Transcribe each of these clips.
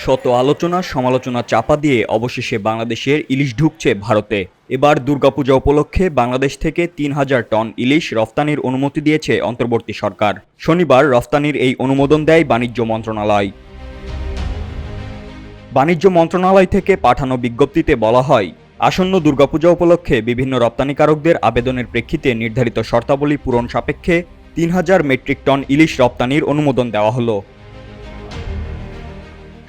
শত আলোচনা সমালোচনা চাপা দিয়ে অবশেষে বাংলাদেশের ইলিশ ঢুকছে ভারতে। এবার দুর্গাপূজা উপলক্ষে বাংলাদেশ থেকে ৩,০০০ টন ইলিশ রফতানির অনুমতি দিয়েছে অন্তর্বর্তী সরকার। শনিবার রফতানির এই অনুমোদন দেয় বাণিজ্য মন্ত্রণালয়। বাণিজ্য মন্ত্রণালয় থেকে পাঠানো বিজ্ঞপ্তিতে বলা হয়, আসন্ন দুর্গাপূজা উপলক্ষে বিভিন্ন রপ্তানিকারকদের আবেদনের প্রেক্ষিতে নির্ধারিত শর্তাবলী পূরণ সাপেক্ষে ৩,০০০ মেট্রিক টন ইলিশ রপ্তানির অনুমোদন দেওয়া হলো।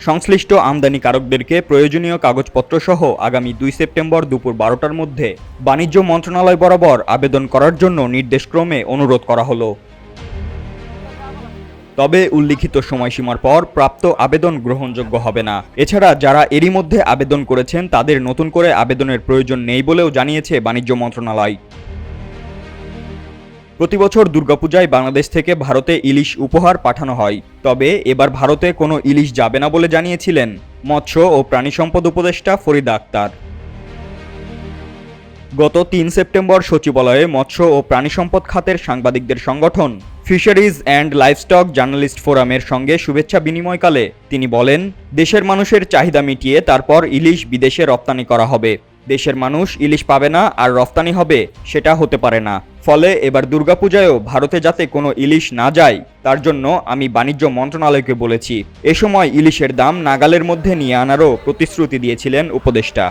সংশ্লিষ্ট আমদানিকারকদেরকে প্রয়োজনীয় কাগজপত্র সহ আগামী ২ সেপ্টেম্বর দুপুর ১২টার মধ্যে বাণিজ্য মন্ত্রণালয় বরাবর আবেদন করার জন্য নির্দেশক্রমে অনুরোধ করা হলো। তবে উল্লিখিত সময়সীমার পর প্রাপ্ত আবেদন গ্রহণযোগ্য হবে না। এছাড়া যারা এরই মধ্যে আবেদন করেছেন তাদের নতুন করে আবেদনের প্রয়োজন নেই বলেও জানিয়েছে বাণিজ্য মন্ত্রণালয়। প্রতিবছর দুর্গাপূজায় বাংলাদেশ থেকে ভারতে ইলিশ উপহার পাঠানো হয়, তবে এবার ভারতে কোনো ইলিশ যাবে না বলে জানিয়েছিলেন মৎস্য ও প্রাণী সম্পদ উপদেষ্টা ফরিদা আক্তার। গত ৩ সেপ্টেম্বর সচিবালয়ে মৎস্য ও প্রাণী সম্পদ খাতের সাংবাদিকদের সংগঠন ফিশারিজ অ্যান্ড লাইভস্টক জার্নালিস্ট ফোরামের সঙ্গে শুভেচ্ছা বিনিময়কালে তিনি বলেন, দেশের মানুষের চাহিদা মিটিয়ে তারপর ইলিশ বিদেশে রপ্তানি করা হবে। দেশের মানুষ ইলিশ পাবে না আর রফতানি হবে, সেটা হতে পারে না। ফলে এবার দুর্গাপূজায়ও ভারতে যাতে কোনো ইলিশ না যায় তার জন্য আমি বাণিজ্য মন্ত্রণালয়কে বলেছি। এ সময় ইলিশের দাম নাগালের মধ্যে নিয়ে আনারও প্রতিশ্রুতি দিয়েছিলেন উপদেষ্টা।